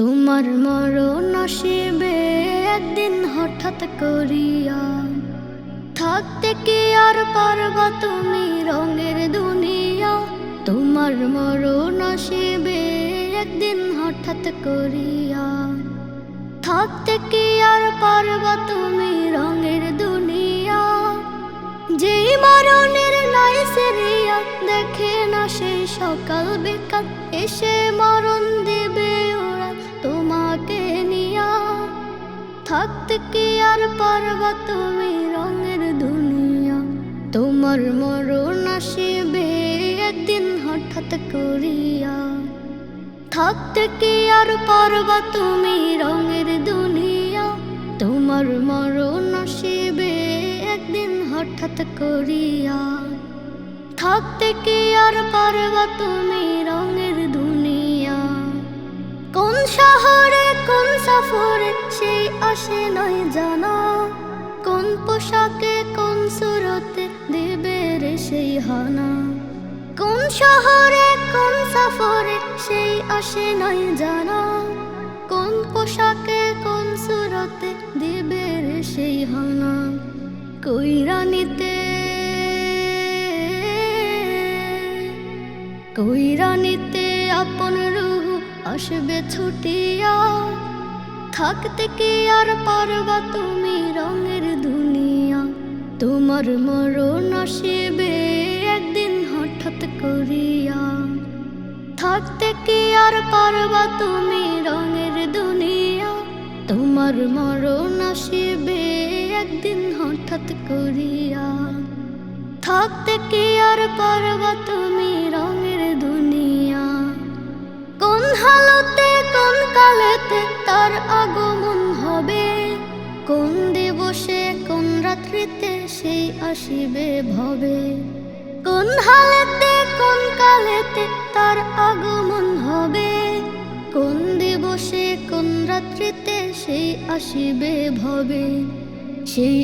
তোমার মরণ আসিবে একদিন হঠাৎ করিয়া। থাকতে কি আর পারবা তুমি রঙের দুনিয়া। তোমার মরণ আসিবে একদিন হঠাৎ করিয়া। থাকতে কি আর পারবা তুমি রঙের দুনিয়া। যেই মরণের নাই সেরিয়া দেখে না সেই সকাল বিকাল, এসে মরণ দেবে ওরা তোমাকে নিয়া। থাকতে কি আর পারবা তুমি রঙের দুনিয়া। তোমার মরণ আসিবে একদিন হঠাৎ করিয়া। থাকতে কি আর পারবা তুমি রঙের দুনিয়া। তোমার মরণ আসিবে একদিন হঠাৎ করিয়া। থাকতে কি আর পারবা তুমি রঙের দুনিয়া। কোন শহরে কোন সফরে সেই আসে নয় জানা। কোন পোশাকে কোন সুরতে দেবে রে সেই হানা। কোন শহরে কোন সফরে সেই আসে নয় জানা। কোন পোশাকে কোন সুরতে দেবে রে সেই হানা। কইরা নিতে আপন রূহ আসবে ছুটিয়া। থাকতে কি আর পারবা তুমি রঙের দুনিয়া। তোমার মরণ আসিবে একদিন হঠাৎ করিয়া। থাকতে কি আর পারবা তুমি রঙের দুনিয়া। তোমার মরণ আসিবে একদিন হঠাৎ করিয়া। থাকতে কি আর পারবা তুমি রঙের দুনিয়া। কোন হালতে কোন কালেতে তার আগমন হবে। কোন দিবসে কোন রাত্রিতে সেই আসিবে ভবে। কোন হালেতে কোন কালেতে তার আগমন হবে। কোন দিবসে কোন রাত্রিতে সেই আসিবে ভবে। সেই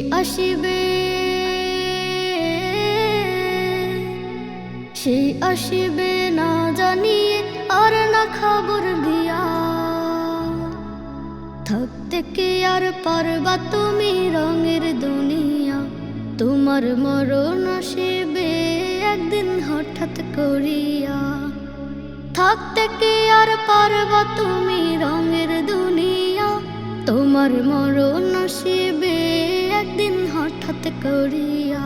আসিবে না জানিয়ে আর না খবর দিয়া। থাকতে কি আর পারবা তুমি রঙের দুনিয়া। তোমার মরণ আসিবে একদিন হঠাৎ করিয়া। থাকতে কি আর পারবা তুমি রঙের দুনিয়া। তোমার মরণ আসিবে একদিন হঠাৎ করিয়া।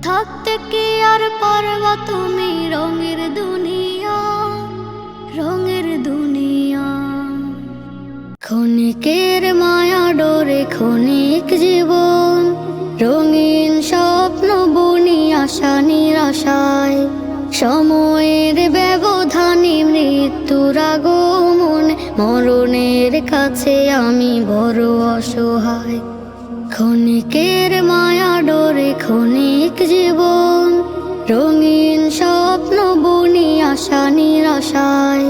থাকতে কি আর পারবা তুমি রঙের দুনিয়া। রঙের দুনিয়া। ক্ষণিকের মায়া ডোরে ক্ষণিক জীবন। রঙিন স্বপ্ন বুনি আশা নিরাশায়। সময়ের ব্যবধানে মৃত্যুর আগমন। মরণের কাছে আমি বড় অসহায়। ক্ষণিকের মায়া ডোরে ক্ষণিক জীবন। রঙিন স্বপ্ন বুনি আশা নিরাশায়।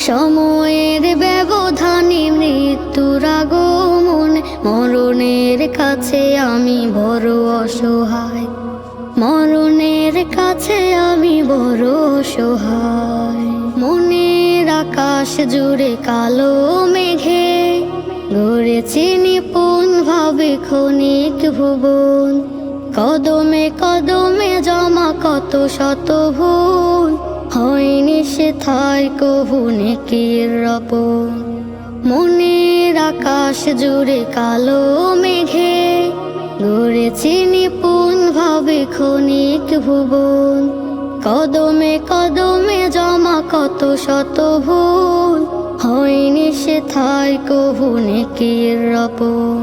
সময়ের ব্যবধানে মৃত্যুর আগমন। মরণের কাছে আমি বড় অসহায়। মরণের কাছে আমি বড় অসহায়। মনের আকাশ জুড়ে কালো মেঘে গড়েছি নিপুণ ভাবে ক্ষণিক ভুবন। কদমে কদমে জমা কত শত ভুল। হয়নি সেথায় কভু নেকির রোপণ। মনের আকাশ জুড়ে কালো মেঘে গড়েছি নিপুণ ভাবে ক্ষণিক ভুবন। কদমে কদমে জমা কত শত ভুল। হয়নি সেথায় কভু নেকির রোপণ।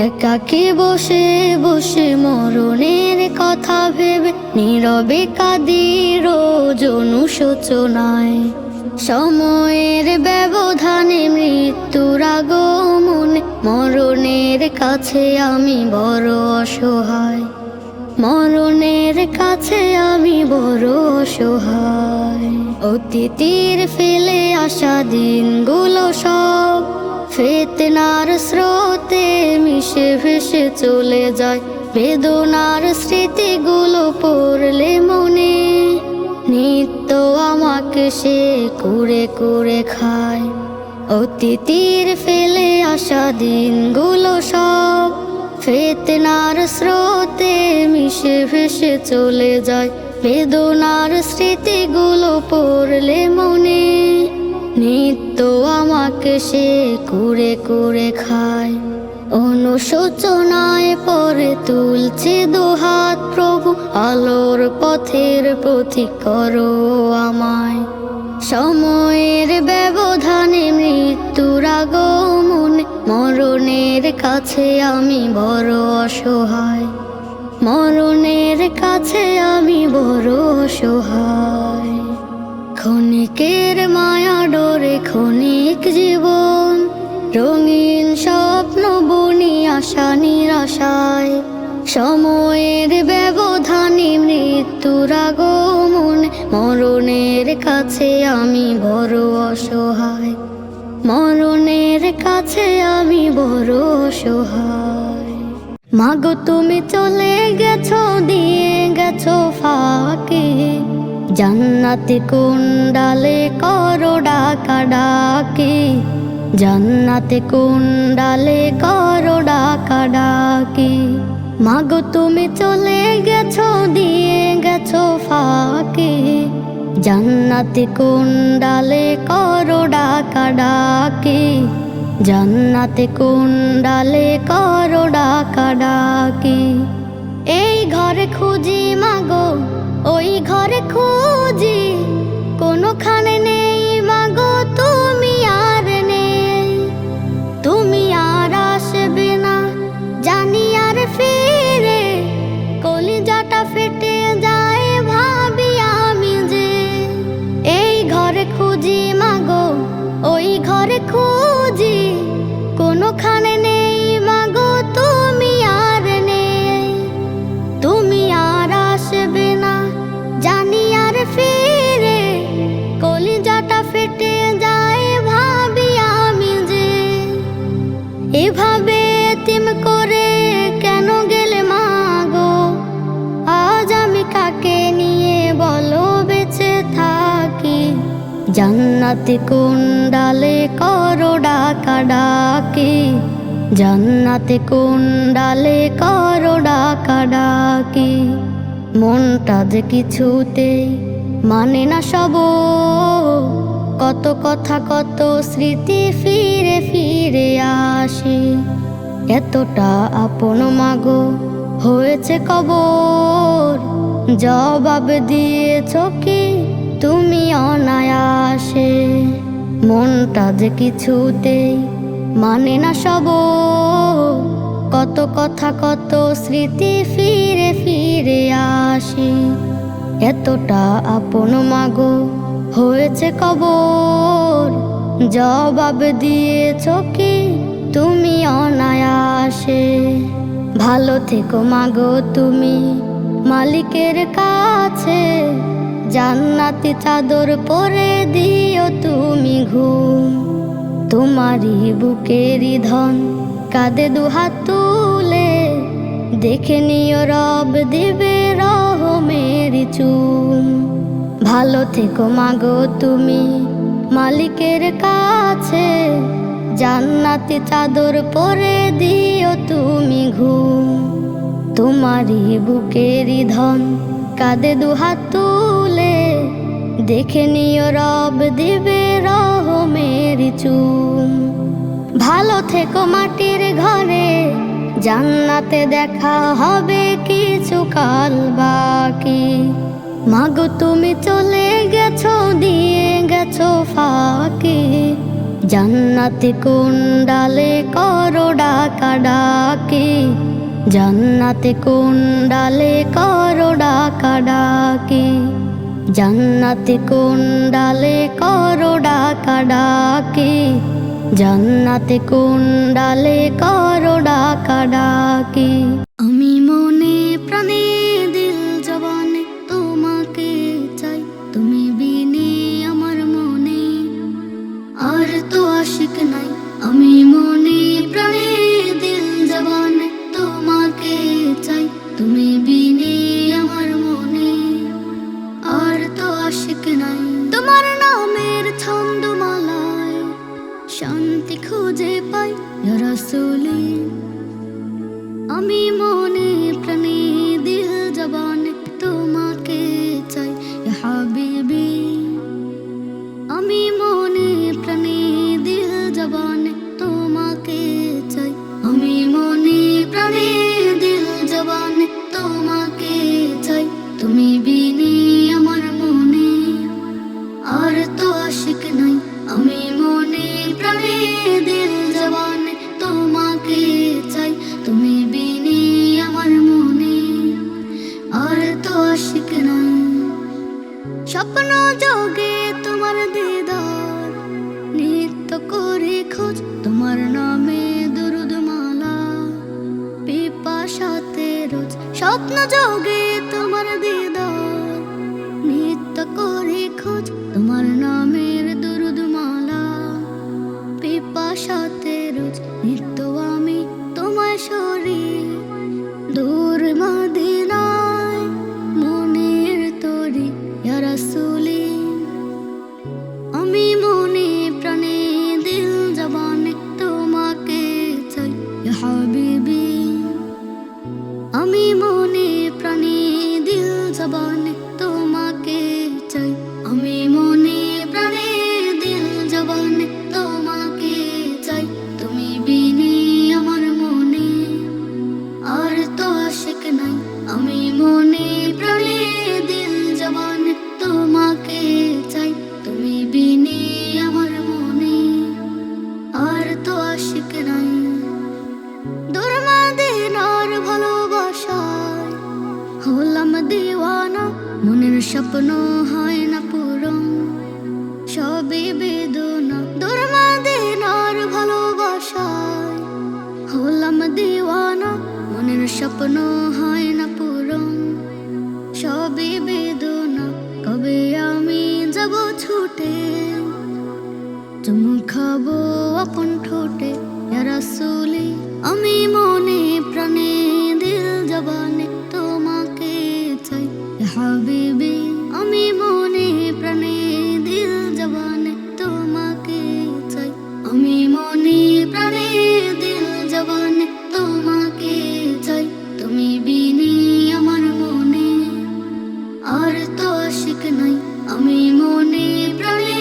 একাকী বসে বসে মরণের কথা ভেবে নীরবে কাঁদি রোজ অনুশোচনায়। সময়ের ব্যবধানে মৃত্যুর আগমন। মরণের কাছে আমি বড় অসহায়। মরণের কাছে আমি বড় অসহায়। অতীতের ফেলে আসা দিনগুলো সব ফেতনার স্রোতে মিশে ভেসে চলে যায়। বেদনার স্মৃতিগুলো পড়লে মনে নিত্য আমাকে সে কুরে কুরে খায়। অতীতের ফেলে আসা দিনগুলো সব ফেতনার স্রোতে মিশে ভেসে চলে যায়। বেদনার স্মৃতিগুলো পড়লে মনে নিত্য আমাকে সে কুরে কুরে খায়। অনুশোচনায় পরে তুলছে দুহাত, প্রভু আলোর পথের পথিক করো আমায়। সময়ের ব্যবধানে মৃত্যুর আগমনে মরণের কাছে আমি বড় অসহায়। মরণের কাছে আমি বড় অসহায়। ক্ষণিকের মায়া ডোরে ক্ষণিক জীবন, রঙিন স্বপ্ন বুনি আশা নিরাশায়। সময়ের ব্যবধানে মৃত্যুর আগমনে মরণের কাছে আমি বড় অসহায়। মরণের কাছে আমি বড় অসহায়। মাগো তুমি চলে গেছো, দিয়ে গেছো ফাঁকি, জান্নাতে কোন ডালে করো ডাকা ডাকি। জান্নাতে কোন ডালে করো ডাকা ডাকি। মাগো তুমি চলে গেছো, দিয়ে গেছো ফাঁকি, জান্নাতে কোন ডালে করো ডাকা ডাকি। জান্নাতে কোন ডালে করো ডাকা ডাকি। এই ঘরে খুঁজি মাগো, ওই ঘরে খুঁজি, কোনোখানে নেই মাগো তুমি আর নেই। তুমি আর আসবে না জানি আর ফিরে, কলিজাটা ফেটে যায় ভাবি আমি যে। এই ঘরে খুঁজি মাগো, ওই ঘরে খুঁজি, কোনোখানে নেই মাগো তুমি আর নেই। তুমি আর আসবে না জানি আর ফিরে, কলিজাটা ফেটে যায় ভাবি আমি যে। এভাবে এতিম করে কেন গেলে মাগো, আজ আমি কাকে নিয়ে বলো বেঁচে থাকি। জান্নাতে কোন ডালে করো ডাকা ডাকি। জান্নাতে কোন ডালে করো ডাকা ডাকি। মনটা যে কিছুতেই মানে না সব, কত কথা কত স্মৃতি ফিরে ফিরে আসে। এতটা আপন মাগো হয়েছে কবর, জবাব দিয়েছ কি তুমি অনায়াসে। মনটা যে কিছুতেই মানে না সব, কত কথা কত স্মৃতি ফিরে ফিরে আসে। এতটা আপন মাগো হয়েছে কবর, জবাব দিয়েছ কি তুমি অনায়াসে। ভালো থেকো মাগো তুমি মালিকের কাছে, জান্নাতি চাদর পরে দিও তুমি ঘুম। তোমারই বুকেরই ধন কাঁদে দুহাত তুলে, দেখে নিও রব দিবে রহমের চুম। ভালো থেকো মাগো তুমি মালিকের কাছে, জান্নাতি চাদর পরে দিও তুমি ঘুম। তোমারই বুকেরই ধন কাঁদে দুহাত তুলে, দেখে নিও রব দিবে রহমের চুম। ভালো থেকো মাটির ঘরে, জান্নাতে দেখা হবে কিছু কাল বাকি। মাগো তুমি চলে গেছো, দিয়ে গেছো ফাঁকি, জান্নাতে কোন ডালে করো ডাকা ডাকি। জান্নাতে কোন ডালে করো ডাকা ডাকি। জান্নাতে কোন ডালে করো ডাকা ডাকি। জান্নাতে কোন ডালে করো ডাকা ডাকি। আমি মনে প্রাণে দিল জবানে তোমাকে চাই, তুমি বিনে আমার মনে আর তো আশিক নাই। আমি মনে প্রাণে দিল জবানে তোমাকে চাই, তুমি বিনে আমার মনে আর তো আশিক নাই। তোমার নামের ছন্দমালায় শান্তি খুঁজে পাই ইয়া রাসূলি। আমি মনে প্রাণে দিল জবানে তোমাকে চাই ইয়া হাবিবি। আমি মনে প্রাণে দিল জবানে তোমাকে চাই। আমি মনে প্রাণে দিল জবানে তোমাকে চাই। তুমি বিনে আমার মনে আর তো আশিক নাই। আমি মনে প্রাণে দিল জবানে তোমাকে চাই। তুমি বিনে আমার মনে আর তো আশিক নাই। স্বপ্ন যোগে তোমার দিদার নিত্য করে খোঁজ, তোমার নামে দুরুদ মালা পিপাসাতে রোজ। স্বপ্ন যোগে তোমার দিদার নিত্য করে খোঁজ, তোমার নামের দুরুদ মালা পিপাসাতে রোজ। নিত্য আমি তোমায় সরি দূর মদিনায় মনের তরি ইয়া রাসূলি। আমি মনে প্রাণে দিল জবানে তোমাকে চাই ইয়া হাবিবি। আমি মনে প্রাণে দিল জবানে তোমাকে চাই। আমি মনে প্রাণে দিল জবানে তোমাকে চাই। তুমি বিনে আমার মনে আর তো আশিক নাই। আমি মনে প্রাণে দিল জবানে তোমাকে চাই। তুমি বিনে আমার মনে আর তো আশিক নাই। দূর মদিনার ভালোবাসায় হলাম দিওয়ানা, মনের স্বপ্ন হয় না পূরণ সবই বেদনা। দূর মদিনার ভালোবাসায় হলাম দিওয়ানা, মনের স্বপ্ন হয় না পূরণ সবই বেদনা। কবে আমি যাব ছুটে চুমু খাবো আপন ঠোঁটে ইয়া রাসূলি। আমি মনে প্রাণে দিল জবানে তোমাকে চাই ইয়া হাবিবি। আমি মনে প্রাণে দিল জবানে তোমাকে চাই। আমি মনে প্রাণে দিল জবানে তোমাকে চাই। তুমি বিনে আমার মনে আর তো আশিক নাই। আমি মনে প্রাণে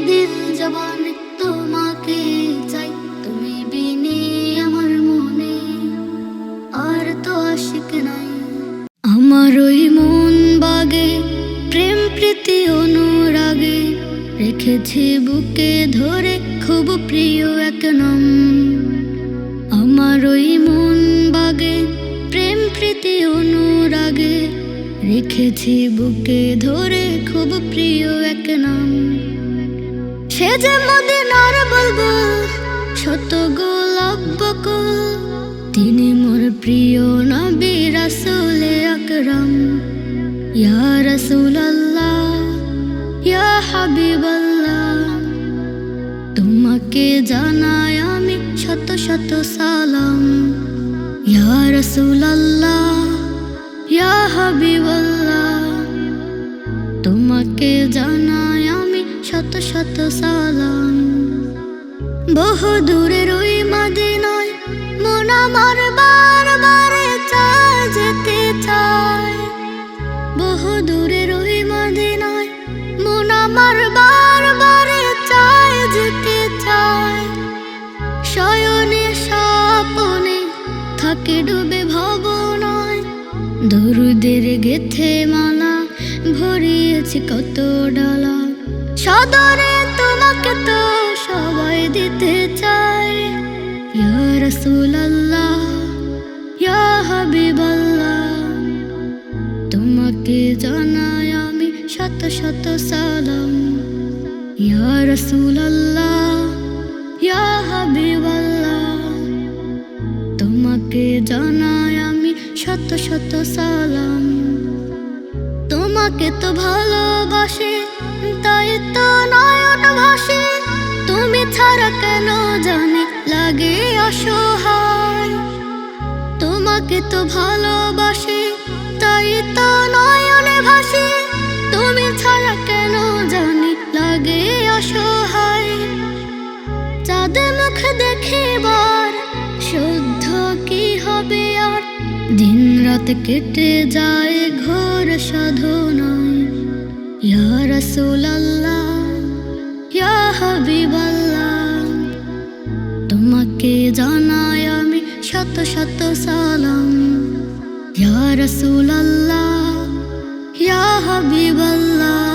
দিল জবানে তোমাকে চাই। তুমি বিনে আমার মনে আর তো আশিক নাই। আমার ওই মন বাগে প্রেম প্রীতি অনুরাগে রেখেছি বুকে ধরে খুব প্রিয় এক নাম। আমার ওই মন বাগে প্রেম প্রীতি অনুরাগে রেখেছি বুকে ধরে খুব প্রিয় এক নাম। সে যে মদিনার বুলবুল শত গোলাপ বকুল, তিনি মোর প্রিয় নবী রাসূলে আকরাম। ইয়া রাসূলাল্লাহ ইয়া হাবিবাল্লাহ, তোমাকে জানাই আমি শত শত সালাম। ইয়া রাসূলাল্লাহ ইয়া হাবিবাল্লাহ, তোমাকে জানাই আমি শত শত সালাম। বহু দূরের ওই মদিনায় মন আমার বারবারে চায় যেতে চায়। বহু দূরের ওই মদিনায় মন আমার বারবারে চায় যেতে চায়। শয়নে স্বপনে থাকে ডুবে ভাবনায়, দরুদের গেথে মালা ভরিয়েছি কত ডালা। সদরে তোমাকে তো সবাই দিতে চায়। ইয়া রাসূলাল্লাহ ইয়া হাবিবাল্লাহ, তোমাকে জানাই আমি শত শত সালাম। ইয়া রাসূলাল্লাহ ইয়া হাবিবাল্লাহ, তোমাকে জানাই আমি শত শত সালাম। তোমাকে তো ভালোবাসি তাই তো নয়ন ভাসে, তুমি ছাড়া কেন জানি লাগে অসহায়। তোমাকে তো ভালোবাসি তাই তো নয়নে ভাসে, তুমি ছাড়া কেন জানি লাগে অসহায়। চাঁদ যদি মুখ দেখিবার শুদ্ধ কি হবে আর, দিন রাত কেটে যায় ঘোর সাধনায়। ইয়া রাসূলুল্লাহ, ইয়া হাবিবাল্লাহ, তোমাকে জানাই আমি শত শত সালাম। ইয়া রাসূলুল্লাহ, ইয়া হাবিবাল্লাহ,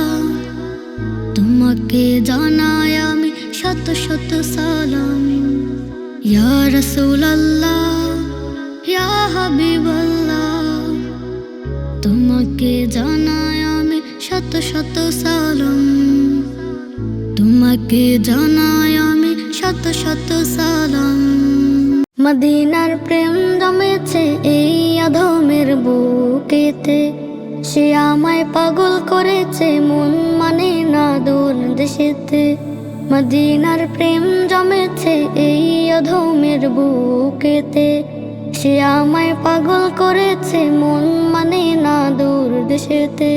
তোমাকে জানাই আমি শত শত সালাম। ইয়া রাসূলুল্লাহ, ইয়া হাবিবাল্লাহ, তোমাকে জানাই আমি শত শত সালাম। তোমাকে জানাই আমি শত শত সালাম। মদিনার প্রেম জমেছে এই অধমের বুকেতে, সে আমায় পাগল করেছে মন মানে না দূর দেশেতে। মদিনার প্রেম জমেছে এই অধমের বুকেতে, সে আমায় পাগল করেছে মন মানে না দূর দেশেতে।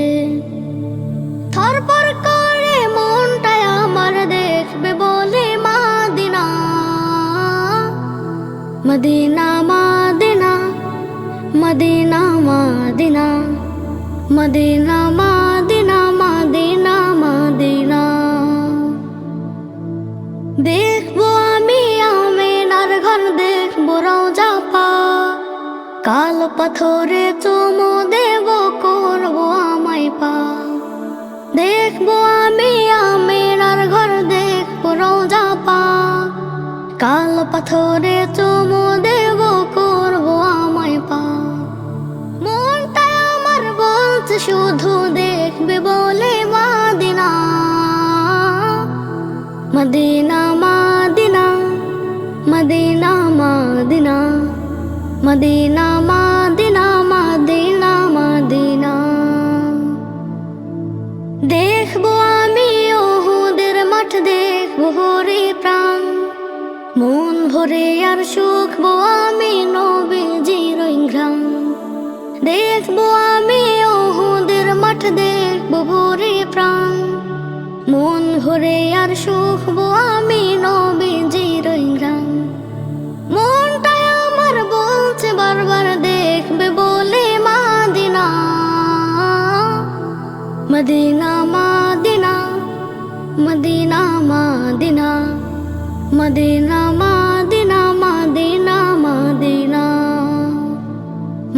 থরপর করে মনটায় আমার দেখবে বলে মদিনা, মদিনা মদিনা, মদিনা মদিনা, মদিনা মদিনা, মদিনা মদিনা। দেখবো আমি আমেনার ঘর, দেখবো রওজা পাক, কালো পাথরে চুমু দেব করবো আমায় পাক। দেখবো আমি আমেনার ঘর, দেখবো রওজা পাক, কালো পাথরে চুমু দেব করবো আমায় পাক। মনটা আমার বলছে শুধু দেখবে বলে মদিনা, মদিনা মদিনা, মদিনা মদিনা, মদিনা মদিনা, মদিনা মদিনা। দেখবো আমি উহুদের মাঠ, দেখবো ভরে প্রাণ, মন ভরে আর সুখবো আমি নবীজির ঘ্রাণ। দেখবো আমি উহুদের মাঠ, দেখবো ভরে প্রাণ, মন ভরে আর সুখবো আমি নবীজির ঘ্রাণ। মনটাই আমার বলছে বারবার দেখবে বলে মদিনা, মদিনা মদিনা, মদিনা মদিনা, মদিনা মদিনা, মদিনা মদিনা।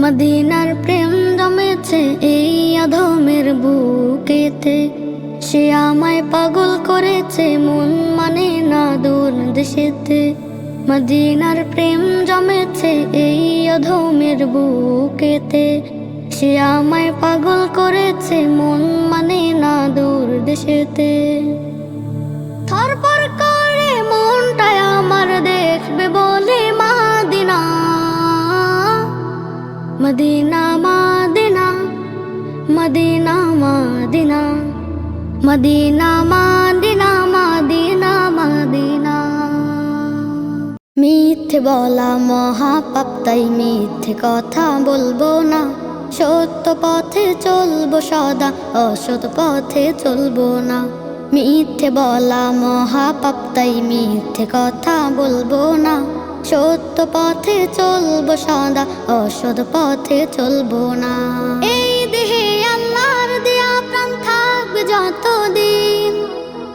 মদিনার প্রেম জমেছে এই অধমের বুকেতে, সে আমায় পাগল করেছে মন মানে না দূর দেশেতে। মদিনার প্রেম জমেছে এই অধমের বুকেতে, সে আমায় পাগল করেছে মন মানে না দূর দেশেতে। থরপর করে মনটায় আমার দেখবে বলে মদিনা, মদিনা মদিনা, মদিনা মদিনা, মদিনা মদিনা, মদিনা মদিনা। মিথ্যে বলা মহাপাপ, তাই মিথ্যে কথা বলবো না। সত্য পথে চলবো সদা, অসৎ পথে চলবো না। মিথ্যে বলা মহাপাপ, তাই মিথ্যে কথা বলবো না। সত্য পথে চলবো সদা, অসৎ পথে চলবো না। এই দেহে আল্লাহর দেয়া প্রাণ থাকবে যতদিন,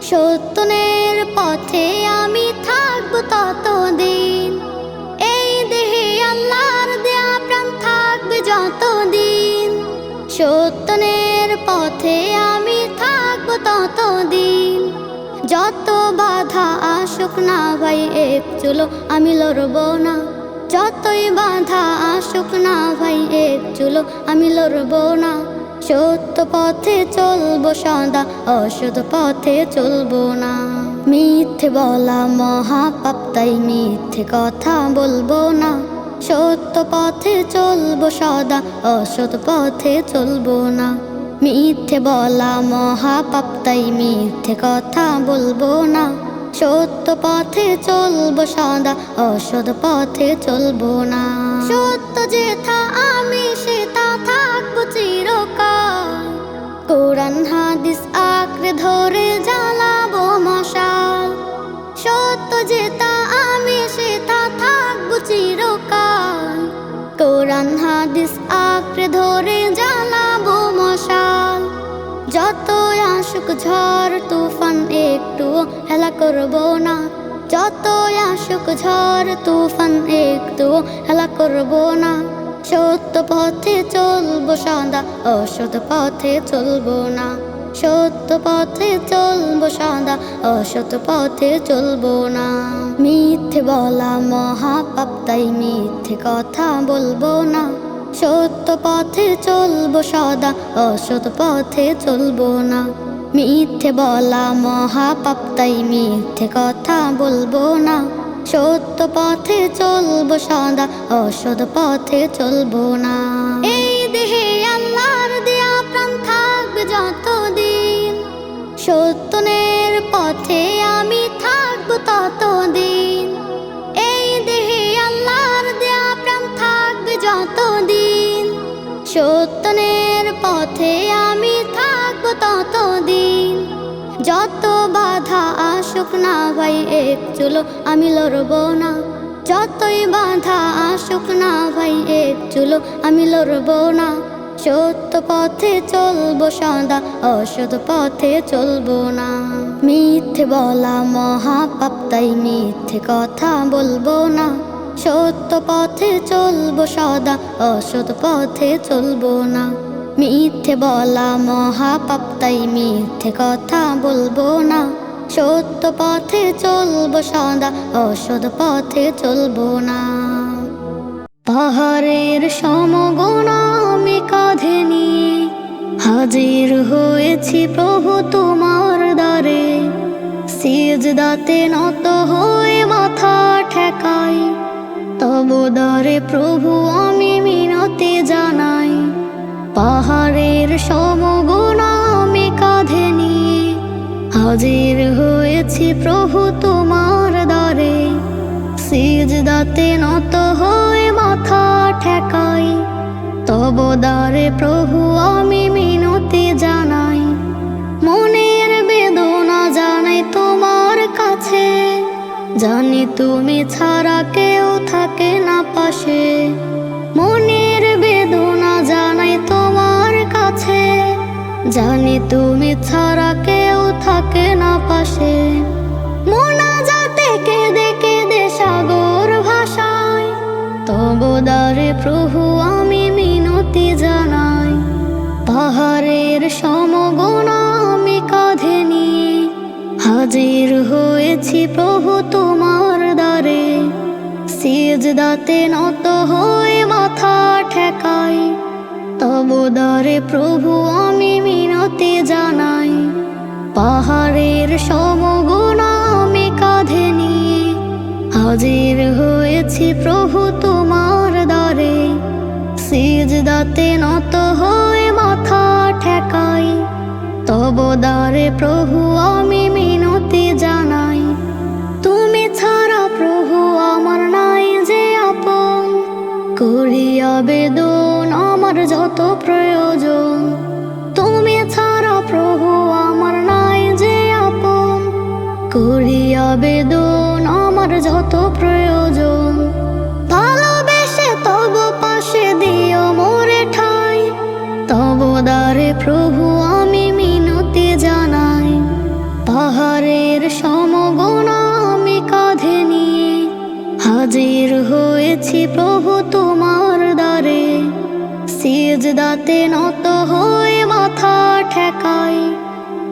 সত্যের পথে আমি থাকবো ততদিন। এই দেহে আল্লাহর দেয়া প্রাণ থাকবে যতদিন, সত্যের পথে আমি থাকবো ততদিন। যত বাধা আসুক না ভাই এক চুলো আমি লড়বো না। যতই বাধা আসুক না ভাই এক চুলো আমি লড়বো না। সত্য পথে চলবো সদা, অসৎ পথে চলবো না। মিথ্যে বলা মহাপাপ, তাই মিথ্যে কথা বলবো না। সত্য পথে চলবো সদা, অসৎ পথে চলবো না। মিথ্যে বলা মহাপাপ, তাই মিথ্যে কথা বলবো না। সত্য পথে চলবো সদা, অসৎ পথে চলবো না। সত্য যেথা আমি সেটা থাকবো চিরকাল, কোরআন হাদিস আঁকড়ে ধরে জ্বালাবো মশাল। সত্য যেটা আসুক ঝড় তুফান একটু হেলা করব না, যতই আসুক ঝড় তুফান একটু হেলা করব না। সত্য পথে চলবো সদা, অসৎ পথে চলবো না। সত্য পথে চলবো সদা, অসৎ পথে চলবো না। মিথ্যে বলা মহাপাপ, তাই মিথ্যে কথা বলবো না। সত্য পথে চলবো সদা, অসৎ পথে চলবো না। মিথ্যে বলা মহাপাপ, তাই মিথ্যে কথা বলবো না। সত্য পথে চলবো সদা, অসৎ পথে চলবো না। এই দেহে আল্লাহর দেয়া প্রাণ থাকবে যতদিন, সত্যের পথে আমি থাকবো ততদিন। এই দেহে আল্লাহর দেয়া প্রাণ থাকবে যতদিন, সত্যের পথে আমি থাকবো ততদিন। যত বাধা আসুক না ভাই এক চুলো আমি লড়বো না। যতই বাধা আসুক না ভাই এক চুলো আমি লড়বো না। সত্য পথে চলবো সদা, অসৎ পথে চলবো না। মিথ্যে বলা মহাপাপ, তাই মিথ্যে কথা বলবো না। সত্য পথে চলবো সদা, অসৎ পথে চলবো না। মিথ্যে বলা মহাপাপ, তাই মিথ্যে কথা বলবো না। সত্য পথে চলবো সদা, অসৎ পথে চলবো না। পাহাড়ের সমগুণ আমি কাঁধে নিয়ে হাজির হয়েছি প্রভু তোমার দ্বারে। সিজদাতে নত হয়ে মাথা ঠেকাই, তব দ্বারে প্রভু আমি মিনতি জানাই। পাহাড়ের সমগুণ আমি কাঁধে নিয়ে হাজির হয়েছি প্রভু তোমার দ্বারে। সিজদাতে নত হয়ে মাথা ঠেকাই, তব দ্বারে প্রভু আমি মিনতি জানাই। মনের বেদনা জানাই তোমার কাছে, জানি তুমি ছাড়া কেউ থাকে না পাশে। মনের বেদনা জানাই তোমার কাছে, জানি তুমি ছাড়া কেউ থাকে না পাশে। মোনাজাতে কেঁদে কেঁদে সাগর ভাষায়, তব দ্বারে প্রভু আমি মিনতি জানাই। পাহাড়ের সমগুণ আমি কাঁধে নিয়ে হাজির হয়েছি প্রভু তোমার দ্বারে। সিজদাতে নত হয়ে মাথা ঠেকাই, তব দ্বারে প্রভু আমি মিনতি জানাই। পাহাড়ের সমগুণ আমি কাঁধে নিয়ে হাজির হয়েছি প্রভু তোমার দ্বারে। সিজদাতে নত হয়ে মাথা ঠেকাই, তব দ্বারে প্রভু আমি মিনতি জানাই। তুমি ছাড়া প্রভু আমার নাই যে আপন, করি আবেদন আমার যত প্রয়োজন। তুমি ছাড়া প্রভু আমার নাই যে আপন, করি আবেদন আমার যত প্রয়োজন। ভালোবেসে তব পাশে দিও মোরে ঠাই, তব দ্বারে প্রভু আমি মিনতি জানাই। পাহাড়ের সমগুণ আমি কাঁধে নিয়ে হাজির হয়েছি প্রভু তোমার দ্বারে। সিজদাতে নত হয়ে মাথা ঠেকাই,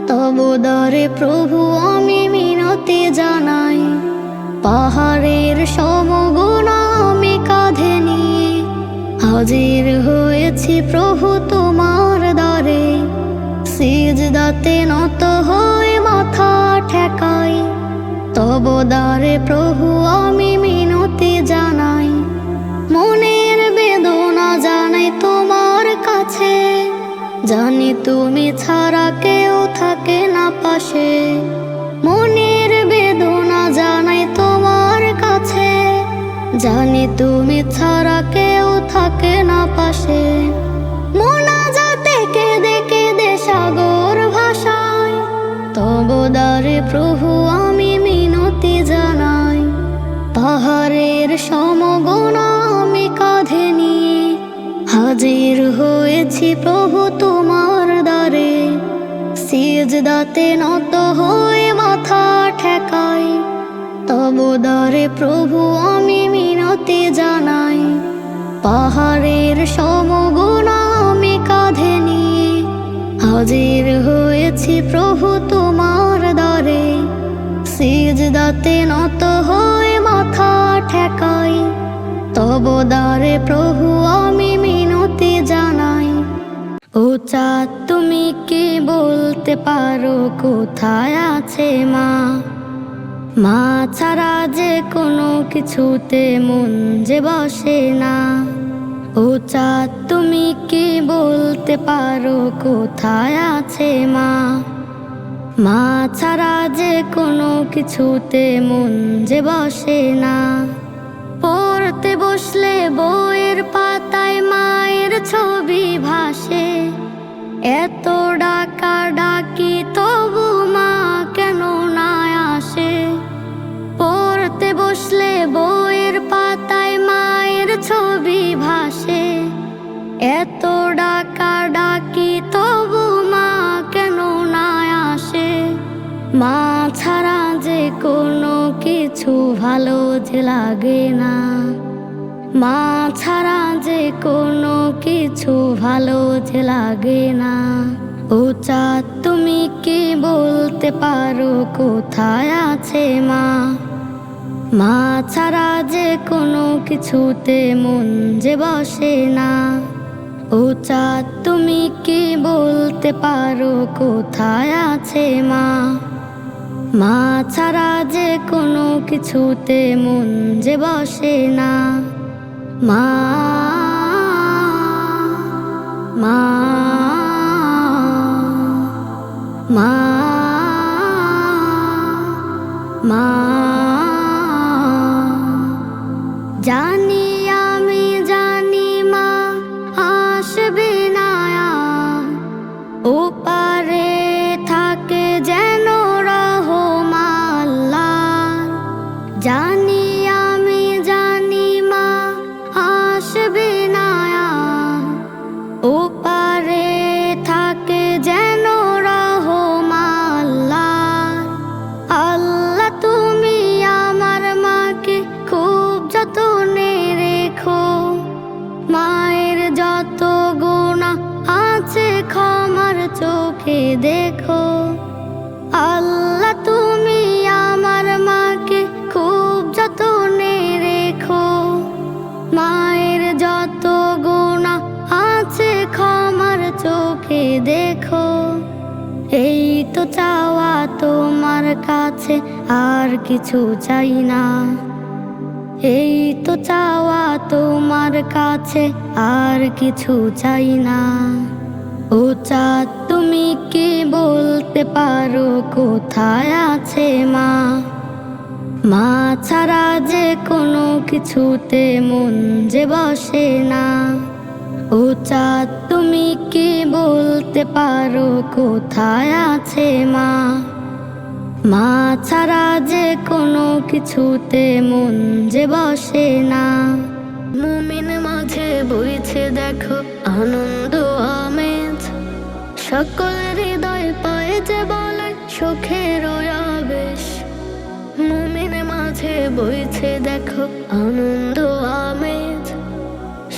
তব দ্বারে প্রভু আমি মিনতি জানাই। পাহাড়ের সমগুণ আমি কাঁধে নিয়ে হাজির হয়েছি প্রভু তোমার দ্বারে। সিজদাতে নত হয়ে মাথা ঠেকাই, তব দ্বারে প্রভু আমি মিনতি জানাই। মনের বেদনা জানাই তোমার কাছে, জানি তুমি ছাড়া কেউ থাকে না পাশে। মনের বেদনা জানাই তোমার কাছে, জানি তুমি ছাড়া কেউ থাকে না পাশে। মোনাজাতে কেঁদে কেঁদে সাগর ভাষায়, তব দ্বারে প্রভু আমি মিনতি জানাই। পাহাড়ের সমগুণ আমি কাঁধে নিয়ে হাজির হয়েছি প্রভু তোমার দ্বারে। সিজদাতে নত হয়ে মাথা ঠেকাই, তব দ্বারে প্রভু আমি মিনতি জানাই। পাহাড়ের সমগুণা আমি কাঁধে নিয়ে হাজির হয়েছি প্রভু তোমার দ্বারে। সিজদাতে নত হয়ে মাথা ঠেকাই, তব দ্বারে প্রভু আমি মিনতি জানাই। ও চাঁদ তুমি কি বলতে পারো কোথায় আছে মা? মা ছাড়া যে কোনো কিছুতে মন যে বসে না। ও চাঁদ তুমি কি বলতে পারো কোথায় আছে মা? মা ছাড়া যে কোনো কিছুতে মন যে বসে না। পড়তে বসলে বইয়ের পাতায় মায়ের ছবি ভাসে, এত ডাকা ডাকি তবু মা কেন না আসে? পড়তে বসলে বইয়ের পাতায় মায়ের ছবি ভাসে, এত ডাকা ডাকি তবু মা কেন না আসে? মা ছাড়া যে কোনো কিছু ভালো যে লাগে না। মা ছাড়া যে কোনো কিছু ভালো যে লাগে না। ও চাঁদ তুমি কি বলতে পারো কোথায় আছে মা? মা ছাড়া যে কোনো কিছুতে মন যে বসে না। ও চাঁদ তুমি কি বলতে পারো কোথায় আছে মা? মা ছাড়া যে কোনো কিছুতে মন যে বসে না। মা মা মা মা জানি আমি জানি মা আসবে না আর, ওপারে থাকে যেন রহমান আল্লাহ। জানি আমি জানি মা আসবে না আর, ওপারে থাকে যেন রহমান আল্লাহ। আল্লাহ তুমি আমার মাকে খুব যতনে রেখো, মায়ের যত গুনাহ আছে ক্ষমার চোখে দেখো। আল্লাহ তুমি আমার মাকে খুব যতনে রেখো, মায়ের যত গুনাহ আছে ক্ষমার চোখে দেখো। এই তো চাওয়া তোমার কাছে, আর কিছু চাই না। এই তো চাওয়া তোমার কাছে, আর কিছু চাই না। ও চাঁদ তুমি কি বলতে পারো কোথায় আছে মা? মা ছাড়া যে কোনো কিছুতে মন যে বসে না। ও চাঁদ তুমি কি বলতে পারো কোথায় আছে মা? মা ছাড়া যে কোনো কিছুতে মন যে বসে না। মুমিন মাঝে বইছে দেখো আনন্দ আমেজ, সকল হৃদয় পায় যে বলে সুখের আবেশ। মুমিন মাঝে বইছে দেখো আনন্দ আমেজ,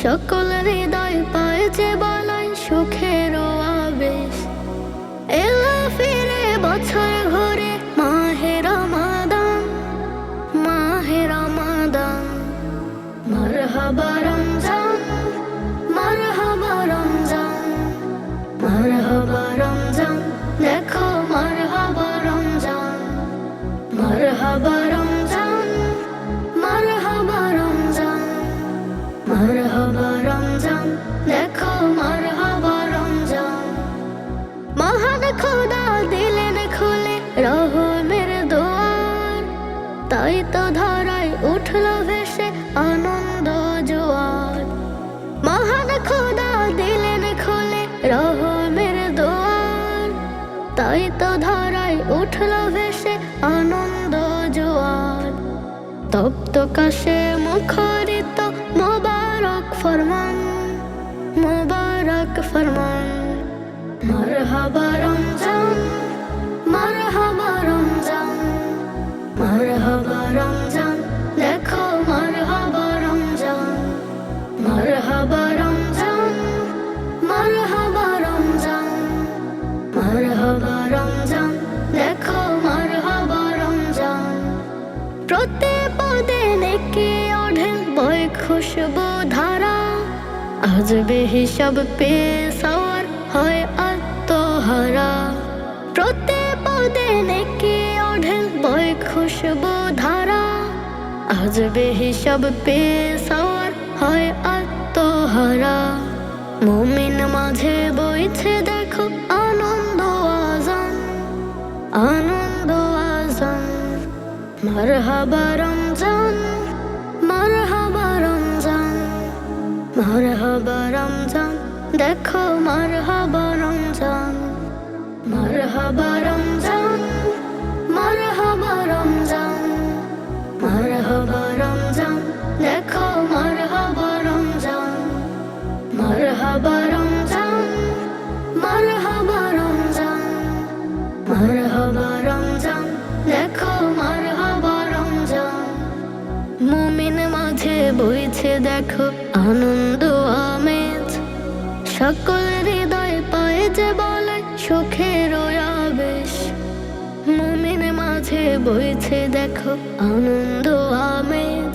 সকল হৃদয় পায় যে বলে সুখের আবেশ। এলো ফিরে বছর ঘুরে মাহে রমাদান, মাহে রমাদান। মারহাবা রমজান, মারহাবা রমজান, মারহাবা রমজান। দেখো মারহাবা রমজান, মারহাবা রমজান, মারহাবা রমজান, মারহাবা রমজান। দেখো মারহাবা রমজান। মহান খোদা দিলেন খুলে রহমের দুয়ার, তাই তো ধরায় উঠল ভেসে আনন্দ জোয়ার। মহান খোদা দিলেন খুলে রহমের দুয়ার, তাই তো ধরায় উঠল ভেসে আনন্দ জোয়ার। তপ্ত কাশে মুখরিত মোবারক ফরমান, মোবারক ফরমান। মারহাবা রমজান, মারহাবা রমজান, মারহাবা রমজান, দেখো মারহাবা রমজান, মারহাবা রমজান, মারহাবা রমজান, মারহাবা রমজান, দেখো মারহাবা রমজান। প্রতিপদে নেকি ওঠে বই খুশবু ধারা, আজ বেহিসাব পেয়ে সওয়ার হয় আত্মহারা। প্রতিপদে নেকি ওঠে বই খুশবু ধারা, আজ বেহিসাব পেয়ে সওয়ার হয় আত্মহারা। মুমিন মাঝে বইছে দেখো আনন্দ আজান, আনন্দ আজান। মারহাবা রমজান, মারহাবা রমজান, মারহাবা রমজান, দেখো মারহাবা রমজান, মারহাবা রমজান, মারহাবা রমজান, মারহাবা রমজান, দেখো মারহাবা রমজান, মারহাবা রমজান, মারহাবা রমজান, মারহাবা রমজান, দেখো মারহাবা রমজান। মুমিন মাঝে বইছে দেখো আনন্দ আমেজ, সকল হৃদয় পায় যে বলে সুখের আবেশ। মুমিন মাঝে বইছে দেখো আনন্দ আমেজ,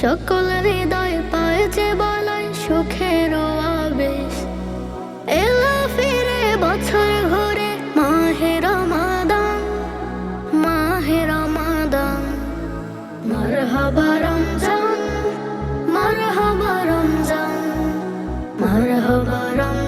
সকল হৃদয় পায় যে বলে সুখের আবেশ। এলো ফিরে বছর ঘুরে মাহে রমাদান, মাহে রমাদান। মারহাবা রমজান, মারহাবা রমজান, মারহাবা রমজান,